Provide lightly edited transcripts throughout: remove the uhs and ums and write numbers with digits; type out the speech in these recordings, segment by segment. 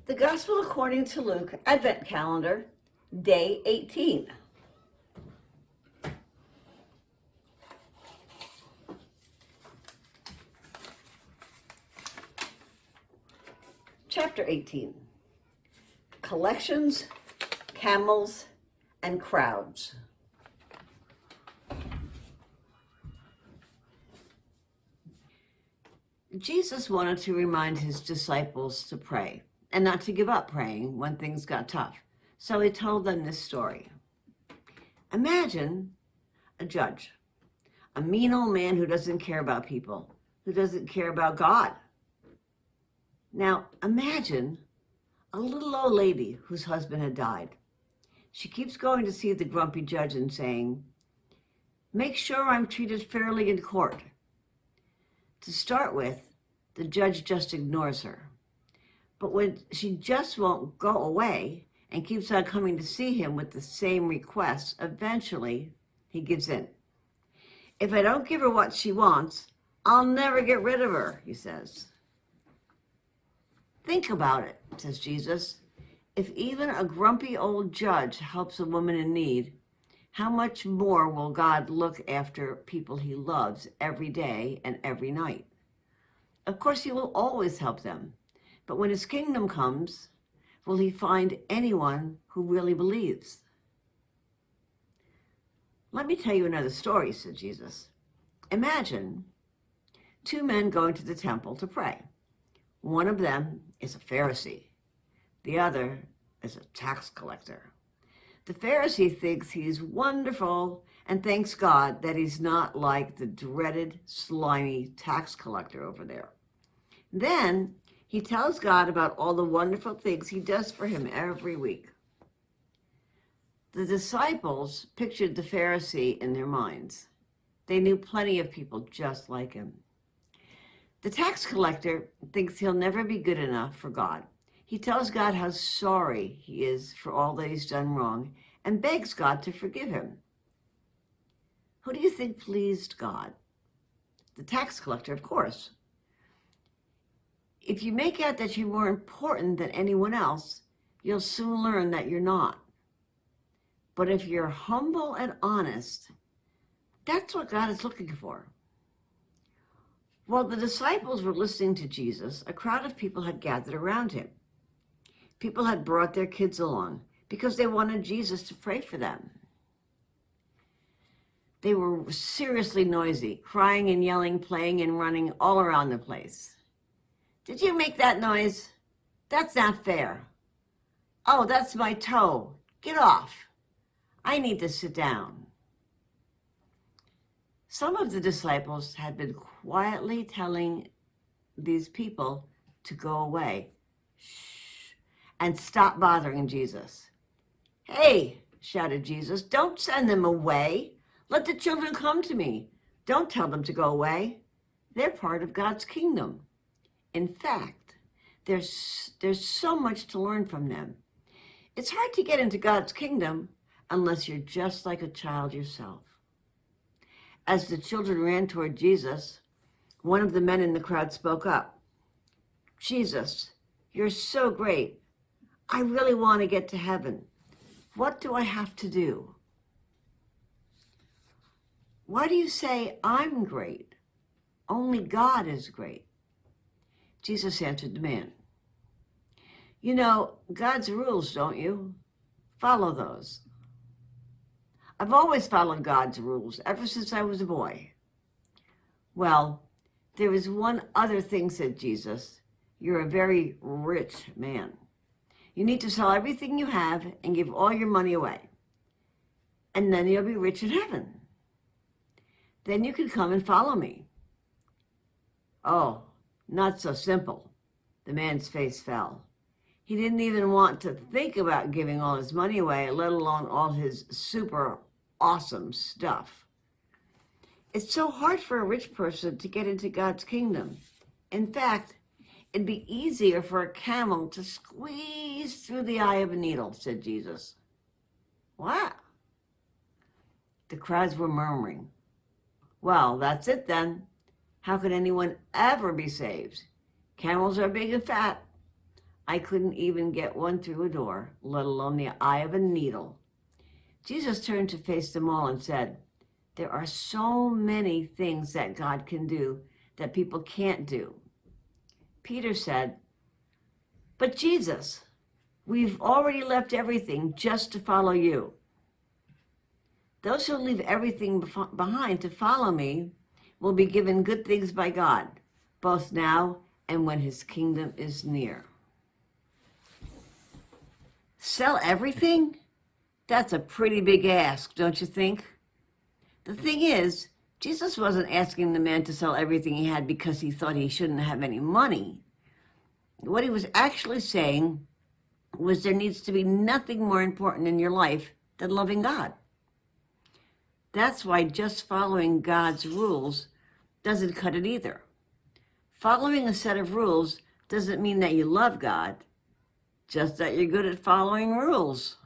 The Gospel according to Luke, Advent Calendar, Day 18. Chapter 18. Collections, Camels, and Crowds. Jesus wanted to remind his disciples to pray and not to give up praying when things got tough. So he told them this story. Imagine a judge, a mean old man who doesn't care about people, who doesn't care about God. Now, imagine a little old lady whose husband had died. She keeps going to see the grumpy judge and saying, "Make sure I'm treated fairly in court." To start with, the judge just ignores her. But when she just won't go away and keeps on coming to see him with the same requests, eventually he gives in. "If I don't give her what she wants, I'll never get rid of her," he says. "Think about it," says Jesus. "If even a grumpy old judge helps a woman in need, how much more will God look after people he loves every day and every night? Of course, he will always help them. But when his kingdom comes, will he find anyone who really believes?" "Let me tell you another story," said Jesus. "Imagine two men going to the temple to pray. One of them is a Pharisee. The other is a tax collector. The Pharisee thinks he's wonderful and thanks God that he's not like the dreaded, slimy tax collector over there. Then he tells God about all the wonderful things he does for him every week. The disciples pictured the Pharisee in their minds. They knew plenty of people just like him. The tax collector thinks he'll never be good enough for God. He tells God how sorry he is for all that he's done wrong and begs God to forgive him. Who do you think pleased God? The tax collector, of course. If you make out that you're more important than anyone else, you'll soon learn that you're not. But if you're humble and honest, that's what God is looking for. While the disciples were listening to Jesus, a crowd of people had gathered around him. People had brought their kids along because they wanted Jesus to pray for them. They were seriously noisy, crying and yelling, playing and running all around the place. "Did you make that noise? That's not fair. Oh, that's my toe. Get off. I need to sit down." Some of the disciples had been quietly telling these people to go away. Shh, and stop bothering Jesus. "Hey," shouted Jesus, "don't send them away. Let the children come to me. Don't tell them to go away. They're part of God's kingdom. In fact, there's so much to learn from them. It's hard to get into God's kingdom unless you're just like a child yourself." As the children ran toward Jesus, one of the men in the crowd spoke up. "Jesus, you're so great. I really want to get to heaven. What do I have to do?" "Why do you say I'm great? Only God is great." Jesus answered the man. "You know God's rules, don't you? Follow those." "I've always followed God's rules, ever since I was a boy." "Well, there is one other thing," said Jesus. "You're a very rich man. You need to sell everything you have and give all your money away. And then you'll be rich in heaven. Then you can come and follow me." "Oh, not so simple." The man's face fell. He didn't even want to think about giving all his money away, let alone all his super awesome stuff. It's so hard for a rich person to get into God's kingdom. In fact, it'd be easier for a camel to squeeze through the eye of a needle, said Jesus. "What?" The crowds were murmuring. "Well, that's it then. How could anyone ever be saved? Camels are big and fat. I couldn't even get one through a door, let alone the eye of a needle. Jesus turned to face them all and said, there are so many things that God can do that people can't do. Peter said, but Jesus, we've already left everything just to follow you. Those who leave everything behind to follow me will be given good things by God, both now and when his kingdom is near. Sell everything? That's a pretty big ask, don't you think? The thing is, Jesus wasn't asking the man to sell everything he had because he thought he shouldn't have any money. What he was actually saying was there needs to be nothing more important in your life than loving God. That's why just following God's rules doesn't cut it either. Following a set of rules doesn't mean that you love God, just that you're good at following rules.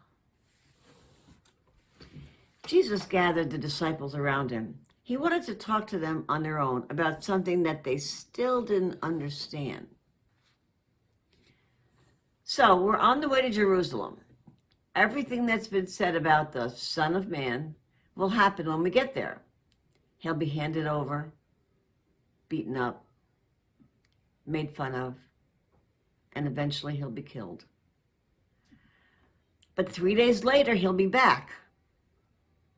Jesus gathered the disciples around him. He wanted to talk to them on their own about something that they still didn't understand. So we're on the way to Jerusalem. Everything that's been said about the Son of Man will happen when we get there. He'll be handed over, beaten up, made fun of, and eventually he'll be killed. But 3 days later, he'll be back.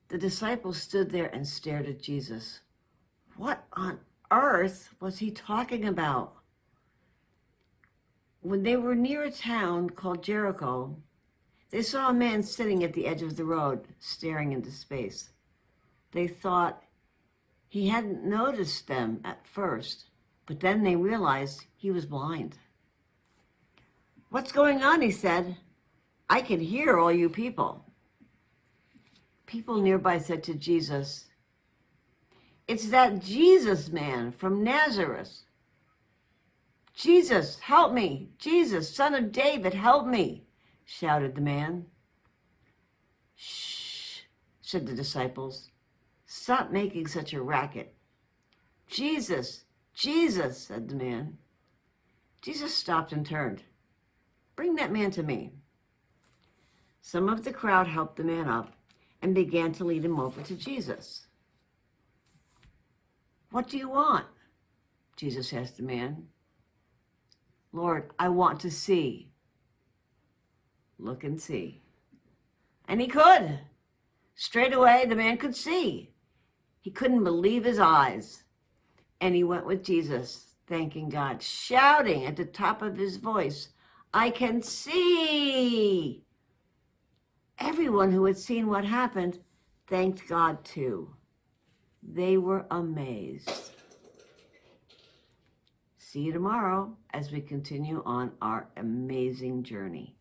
The disciples stood there and stared at Jesus. What on earth was he talking about? When they were near a town called Jericho, they saw a man sitting at the edge of the road, staring into space. They thought he hadn't noticed them at first, but then they realized he was blind. What's going on? He said. I can hear all you people. People nearby said to Jesus, it's that Jesus man from Nazareth. Jesus, help me. Jesus, Son of David, help me, shouted the man. Shh, said the disciples. Stop making such a racket. Jesus, Jesus, said the man. Jesus stopped and turned. Bring that man to me. Some of the crowd helped the man up and began to lead him over to Jesus. What do you want? Jesus asked the man. Lord, I want to see. Look and see. And he could. Straight away, the man could see. He couldn't believe his eyes. And he went with Jesus, thanking God, shouting at the top of his voice, I can see. Everyone who had seen what happened thanked God too. They were amazed. See you tomorrow as we continue on our amazing journey.